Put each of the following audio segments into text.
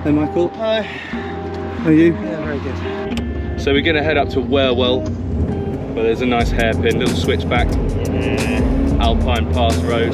Hey Michael. Hi. How are you? Yeah, very good. So we're going to head up to Wherwell, where there's a nice hairpin, little switchback, Alpine Pass Road.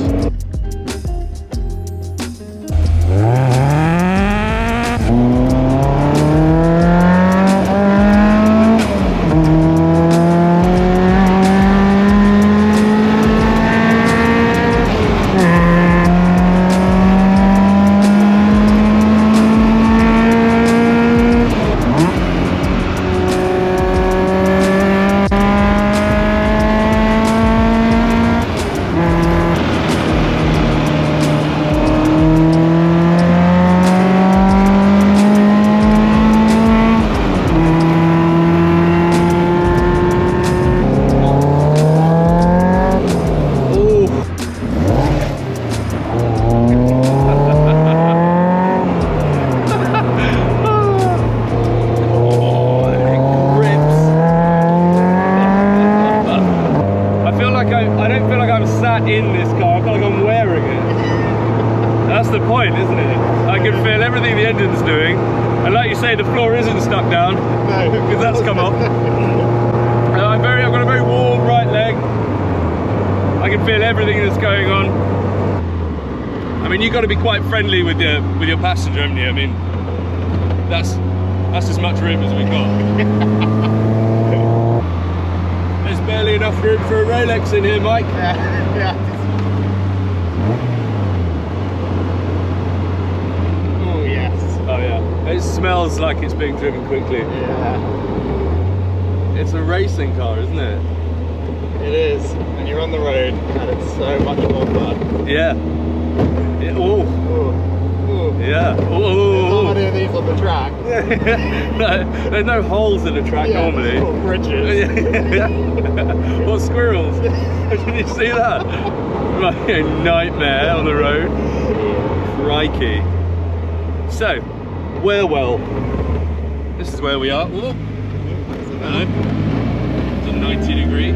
In this car, I feel like I'm wearing it. That's the point, isn't it? I can feel everything the engine's doing, and like you say, the floor isn't stuck down. No, because that's come off. I've got a very warm right leg. I can feel everything that's going on. I mean, you've got to be quite friendly with your passenger, haven't you? I mean, that's as much room as we've got. There's barely enough room for a Rolex in here, Mike. Yeah. Oh yes. Oh yeah. It smells like it's being driven quickly. Yeah. It's a racing car, isn't it? It is. And you're on the road, and it's so much more fun. Yeah. Oh. Yeah. There's not many of these on the track. No, there's no holes in the track normally. Or bridges. What squirrels? Did you see that? Like a nightmare on the road. Crikey. So, Wherwell. This is where we are. Whoa. Hello. It's a 90-degree.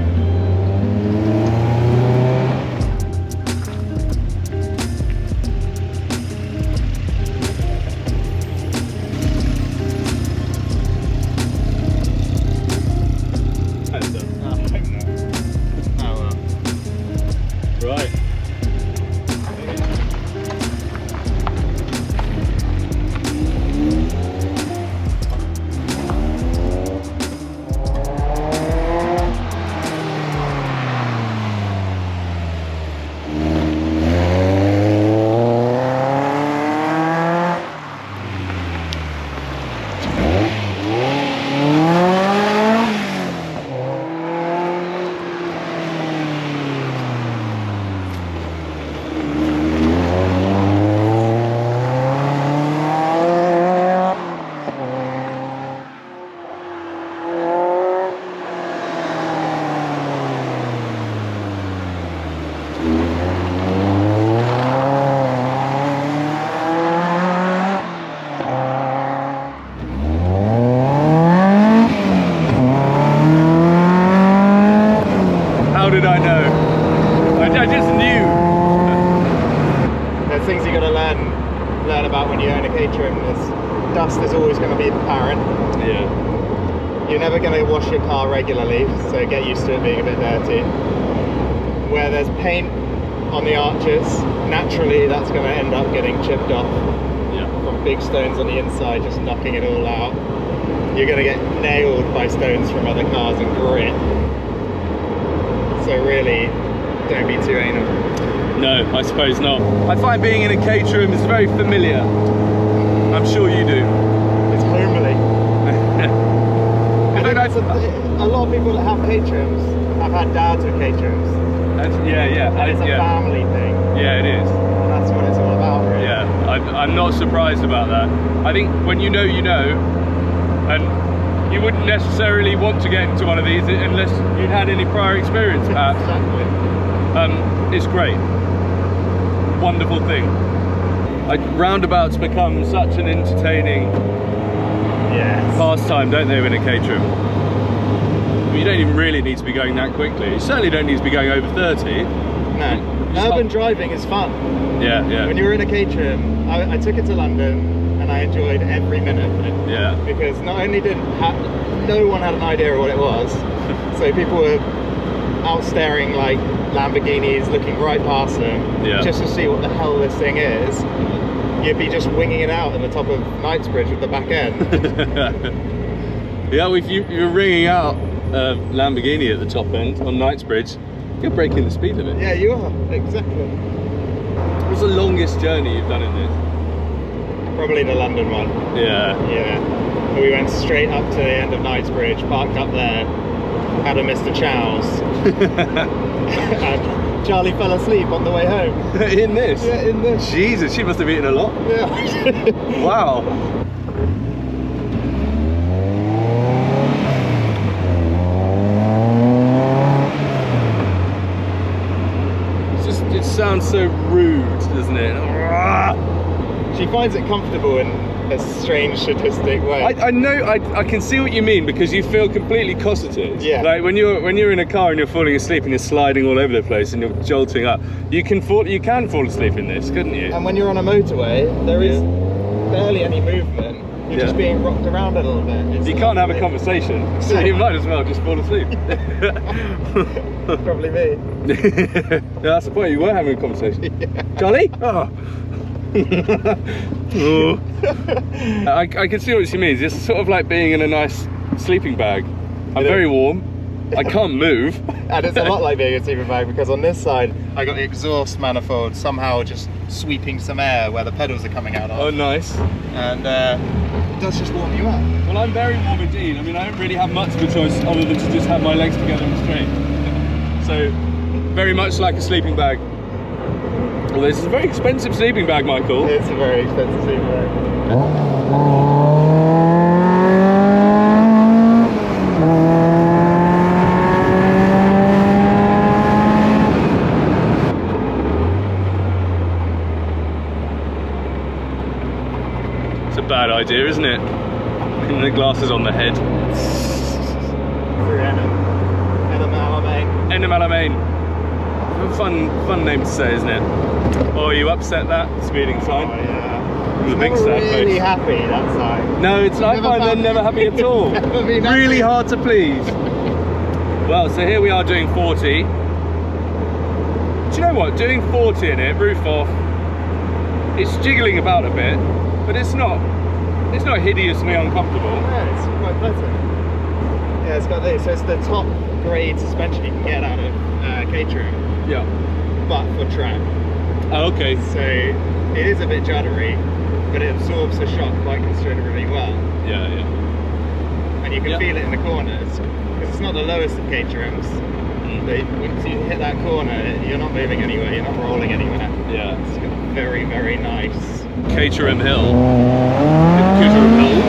Right. How did I know? I just knew. There's things you're going to learn about when you own a Caterham. Dust is always going to be apparent. Yeah. You're never going to wash your car regularly, so get used to it being a bit dirty. Where there's paint on the arches, naturally that's going to end up getting chipped off from big stones on the inside, just knocking it all out. You're going to get nailed by stones from other cars and grit. So really, don't be too anal. No, I suppose not. I find being in a Caterham is very familiar. I'm sure you do. It's homely. A lot of people that have Caterhams have had dads with Caterhams. And it's a family thing. Yeah, it is. And that's what it's all about, really. Yeah, I'm not surprised about that. I think when you know, and you wouldn't necessarily want to get into one of these unless you'd had any prior experience, perhaps. Exactly. It's great. Wonderful thing. Roundabouts become such an entertaining pastime, don't they, in a Caterham? You don't even really need to be going that quickly. You certainly don't need to be going over 30. No. Urban driving is fun. Yeah. When you're in a Caterham, I took it to London, and I enjoyed every minute of it. Yeah. Because not only no one had an idea of what it was, so people were out staring like Lamborghinis, looking right past them, just to see what the hell this thing is. You'd be just winging it out at the top of Knightsbridge with the back end. Yeah, if you're ringing out a Lamborghini at the top end on Knightsbridge, you're breaking the speed limit. Yeah, you are, exactly. What's the longest journey you've done in this? Probably the London one. Yeah. Yeah. We went straight up to the end of Knightsbridge, parked up there, had a Mr. Chow's, and Charlie fell asleep on the way home. In this? Yeah, in this. Jesus, she must have eaten a lot. Yeah. Wow. It sounds so rude, doesn't it? She finds it comfortable in a strange, sadistic way. I know, I can see what you mean, because you feel completely cosseted. Yeah. Like when you're in a car and you're falling asleep and you're sliding all over the place and you're jolting up, you can fall asleep in this, couldn't you? And when you're on a motorway, there is barely any movement. You're just being rocked around a little bit. You can't have a conversation, so you might as well just fall asleep. Probably me. Yeah, that's the point, you were having a conversation. Yeah. Charlie? Oh. Oh. I can see what she means. It's sort of like being in a nice sleeping bag. I'm very warm. I can't move. And it's a lot like being in a sleeping bag, because on this side I got the exhaust manifold somehow just sweeping some air where the pedals are coming out of. Oh, nice. And it does just warm you up. Well, I'm very warm indeed. I mean, I don't really have much of a choice other than to just have my legs together and straight. So, very much like a sleeping bag. Well, this is a very expensive sleeping bag, Michael. It's a very expensive sleeping bag. It's a bad idea, isn't it? Putting the glasses on the head. Through Enham Alamein. Enham Alamein. Fun name to say, isn't it? Oh, you upset that speeding sign? Oh, yeah. It was a big sad really face. happy, that sign. No, I find they're never happy at all. Really hard to please. Well, so here we are doing 40. Do you know what? Doing 40 in it, roof off, it's jiggling about a bit, but it's not hideously uncomfortable. Yeah, it's quite pleasant. Yeah, it's got this. So it's the top grade suspension you can get out of Caterham. Yeah. But for track. Oh, okay. So it is a bit juddery, but it absorbs the shock quite considerably well. Yeah, yeah. And you can feel it in the corners, because it's not the lowest of Caterhams. But once you hit that corner, you're not moving anywhere, you're not rolling anywhere. Yeah. It's got very, very nice. Caterham Hill. Caterham Hill.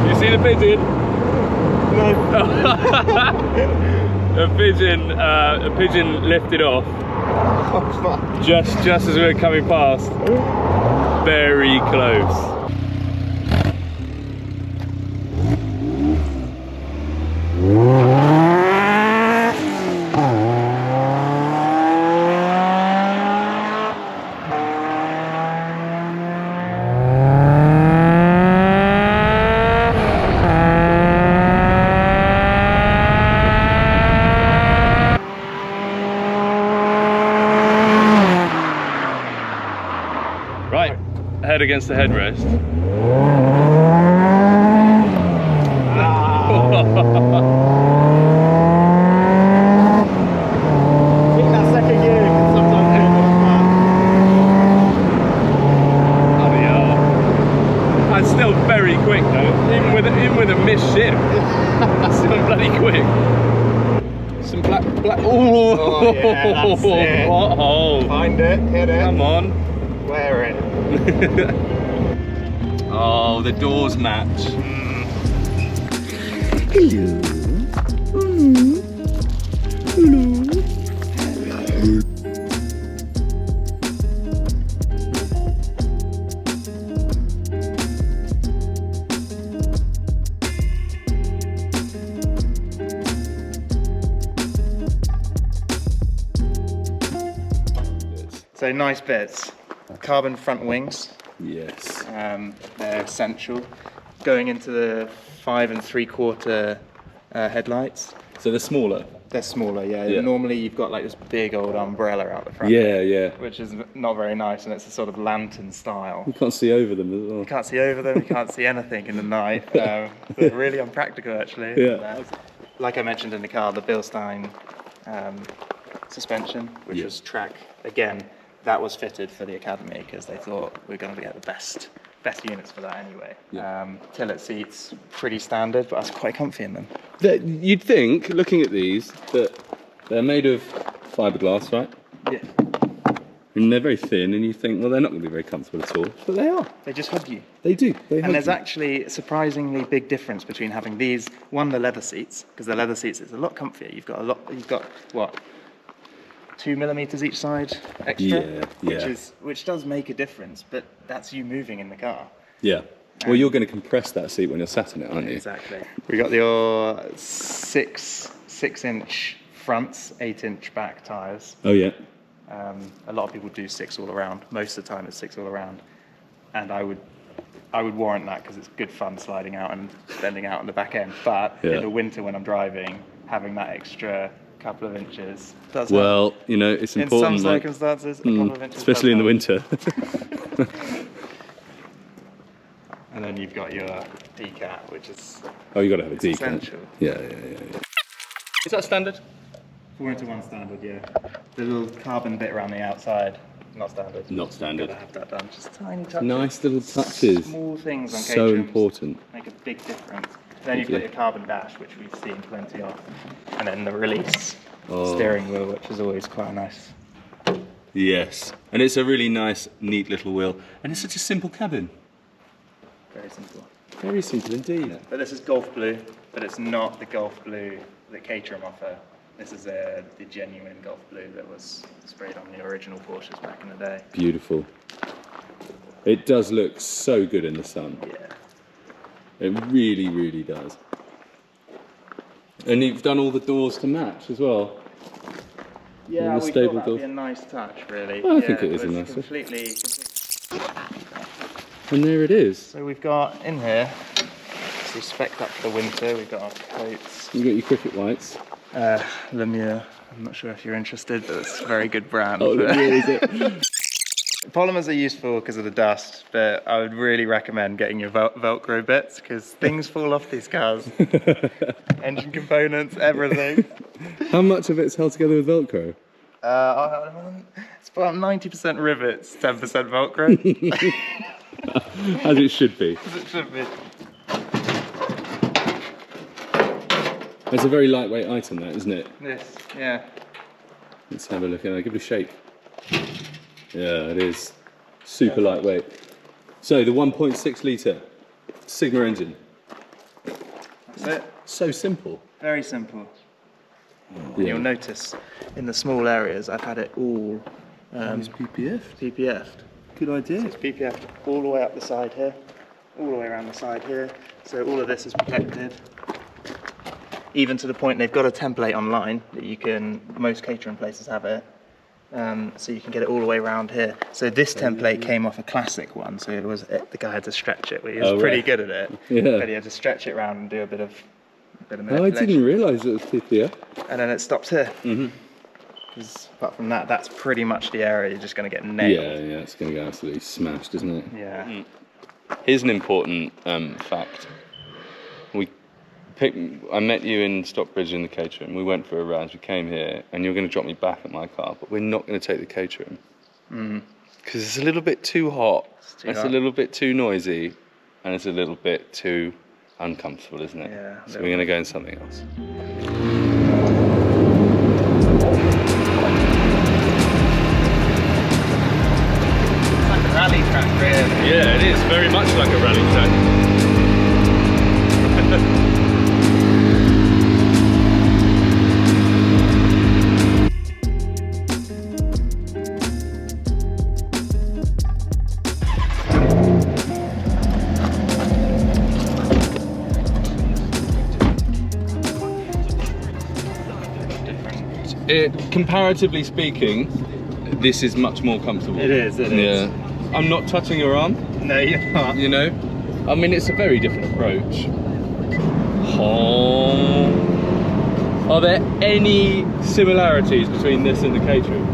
You see the pigeon? No. A pigeon lifted off Oh, fuck. just as we were coming past. Very close. Right, head against the headrest. I think that second gear can sometimes do a bit of fun. Bloody hell. That's still very quick though, even with a missed shift. It's still bloody quick. Some black. Oh yeah, that's it. Oh, Find it, hit it. come on. Wear it. Oh, the doors match. Hello. Hello. So nice bits. Carbon front wings. Yes. They're essential. Going into the 5 3/4 headlights. So they're smaller. They're smaller, yeah. Normally you've got like this big old umbrella out the front. Yeah. Which is not very nice, and it's a sort of lantern style. You can't see over them as well. You can't see over them, you can't see anything in the night. They're really unpractical actually. Yeah. Like I mentioned in the car, the Bilstein suspension, which was track, again, that was fitted for the Academy because they thought we're going to get the best units for that anyway. Tillet seats, pretty standard, but I was quite comfy in them. You'd think, looking at these, that they're made of fiberglass, right? Yeah. And they're very thin, and you think, well, they're not going to be very comfortable at all. But they are. They just hug you. They do. And there's actually a surprisingly big difference between having these, the leather seats, because the leather seats is a lot comfier. You've got what? 2 millimeters each side extra, which does make a difference, but that's you moving in the car. Yeah. Well, you're going to compress that seat when you're sat in it, aren't you? Exactly. We got your 6-inch fronts, 8-inch back tyres. Oh yeah. A lot of people do 6 all around. Most of the time it's 6 all around, and I would warrant that because it's good fun sliding out and bending out on the back end. But in the winter when I'm driving, having that extra couple of inches. Well, you know, it's important. In some circumstances, a couple of inches. Especially in the winter. And then you've got your decat, which is you got to have a decat. Essential. Yeah. Is that standard? 4:1 standard, yeah. The little carbon bit around the outside, not standard. Not standard. Got to have that done. Just tiny touches. Nice little touches. Small things on So Caterhams important. make a big difference. Then you've got your carbon dash, which we've seen plenty of, and then the release steering wheel, which is always quite nice. Yes, and it's a really nice, neat little wheel, and it's such a simple cabin. Very simple. Very simple indeed. Yeah. But this is Golf Blue, but it's not the Golf Blue that Caterham offer. This is the genuine Golf Blue that was sprayed on the original Porsches back in the day. Beautiful. It does look so good in the sun. Yeah. It really, really does. And you've done all the doors to match as well. Yeah, we thought that'd be a nice touch, really. Well, I think it is a nice touch. Completely. And there it is. So we've got in here, so spec'd up for the winter, we've got our coats. You've got your cricket whites. Lemieux, I'm not sure if you're interested, but it's a very good brand. Oh, Lemieux, is it? Polymers are useful because of the dust, but I would really recommend getting your Velcro bits because things fall off these cars. Engine components, everything. How much of it's held together with Velcro? It's about 90% rivets, 10% Velcro. As it should be. As it should be. It's a very lightweight item, that, isn't it? Yes, yeah. Let's have a look at it. Give it a shake. Yeah, it is super lightweight. So the 1.6 litre Sigma engine. That's it. So simple. Very simple. And you'll notice in the small areas I've had it all It's PPF. PPF'd. Good idea. So it's PPF'd all the way up the side here, all the way around the side here. So all of this is protected. Even to the point they've got a template online that you can, most Caterham places have it. So you can get it all the way around here. So this template came off a classic one, so it was the guy had to stretch it. He was pretty good at it, but he had to stretch it around and do a bit of manipulation. I didn't realise it was PPF. And then it stops here. Because apart from that, that's pretty much the area you're just going to get nailed. Yeah, it's going to go absolutely smashed, isn't it? Yeah. Here's an important fact. I met you in Stockbridge in the Caterham. We went for a round. We came here, and you're going to drop me back at my car, but we're not going to take the Caterham because it's a little bit too hot. It's a little bit too noisy, and it's a little bit too uncomfortable, isn't it? Yeah. So we're going to go in something else. It's like a rally track, really. Yeah, it is very much like a rally track. Comparatively speaking, this is much more comfortable. It is, it is. Yeah. I'm not touching your arm. No, you're not. You know? I mean, it's a very different approach. Oh. Are there any similarities between this and the Caterham?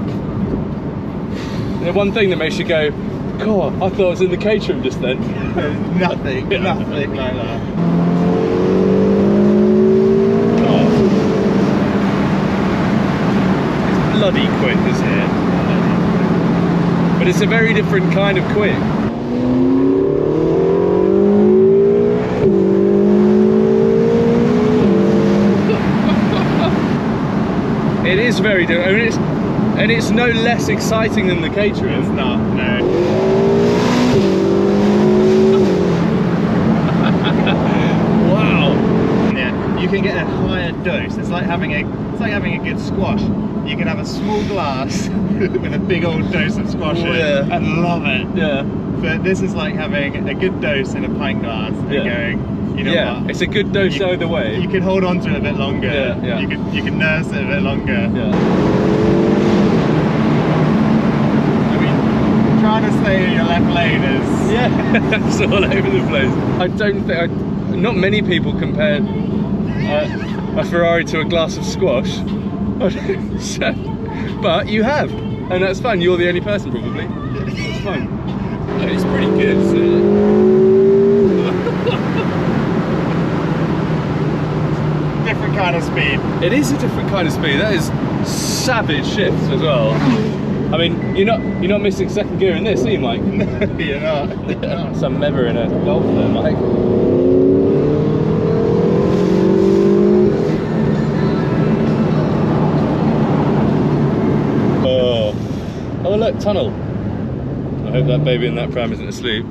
The one thing that makes you go, God, I thought I was in the Caterham just then. Nothing, nothing like that. God. It's bloody quick, isn't it? But it's a very different kind of quick. It is very different. I mean, it's no less exciting than the Caterham. It's not, no. Wow. Yeah, you can get a higher dose. It's like having a good squash. You can have a small glass with a big old dose of squash in and love it. Yeah. But this is like having a good dose in a pint glass and going, you know what? It's a good dose either way. You can hold on to it a bit longer. Yeah. You can nurse it a bit longer. Yeah. I mean, trying to stay in your left lane is... Yeah, it's all over the place. I don't think... not many people compare a Ferrari to a glass of squash. So, but you have. And that's fine. You're the only person, probably. That's fine. It's pretty good, isn't it? Different kind of speed. It is a different kind of speed. That is savage shifts as well. I mean, you're not missing second gear in this, are you, Mike? No, you're not. Some Mever in a Golf there, Mike. Oh look, tunnel. I hope that baby in that pram isn't asleep.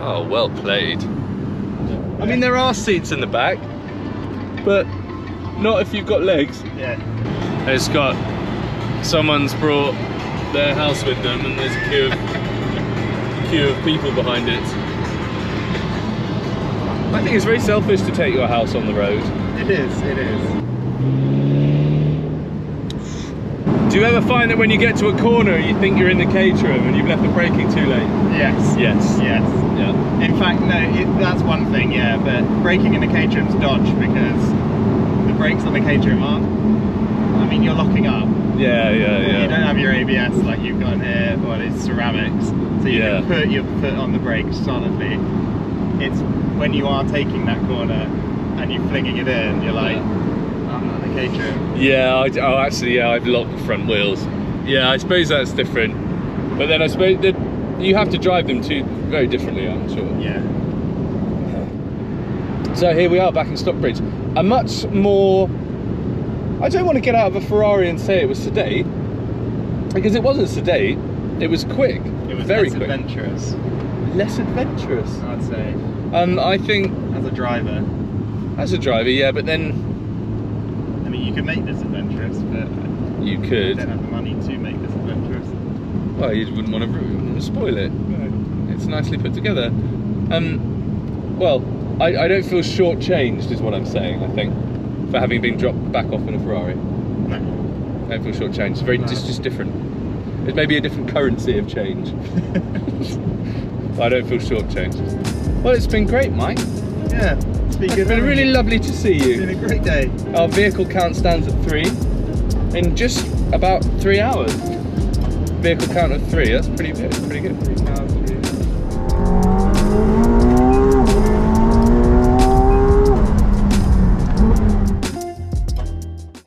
Oh, well played. I mean, there are seats in the back, but not if you've got legs. Yeah. It's got, someone's brought their house with them and there's a queue of people behind it. I think it's very selfish to take your house on the road. It is, it is. Do you ever find that when you get to a corner you think you're in the Caterham and you've left the braking too late? Yes. Yes. Yes. Yeah. In fact, no, that's one thing, yeah, but braking in the Caterham's dodge because the brakes on the Caterham aren't. I mean, you're locking up. Yeah. You don't have your ABS like you've got here, or it's ceramics, so you can put your foot on the brake solidly. It's when you are taking that corner and you're flinging it in, you're like, I'm not in the Caterham. Yeah, I've locked the front wheels. Yeah, I suppose that's different. But then I suppose that you have to drive them very differently, I'm sure. Yeah. So here we are back in Stockbridge. A much more... I don't want to get out of a Ferrari and say it was sedate, because it wasn't sedate, it was quick. It was very less quick. adventurous. Less adventurous? I'd say. I think... As a driver. As a driver, yeah, but then... I mean, you could make this adventurous, but... You could. You don't have the money to make this adventurous. Well, you wouldn't want to spoil it. No. It's nicely put together. Well, I don't feel shortchanged, is what I'm saying, I think, for having been dropped back off in a Ferrari. No. I don't feel shortchanged. It's very just different. It may be a different currency of change. I don't feel shortchanged. Well, it's been great, Mike. Yeah, it's been good. It's been really lovely to see you. It's been a great day. Our vehicle count stands at 3 in just about 3 hours. Vehicle count of 3. That's pretty good. 3 cars,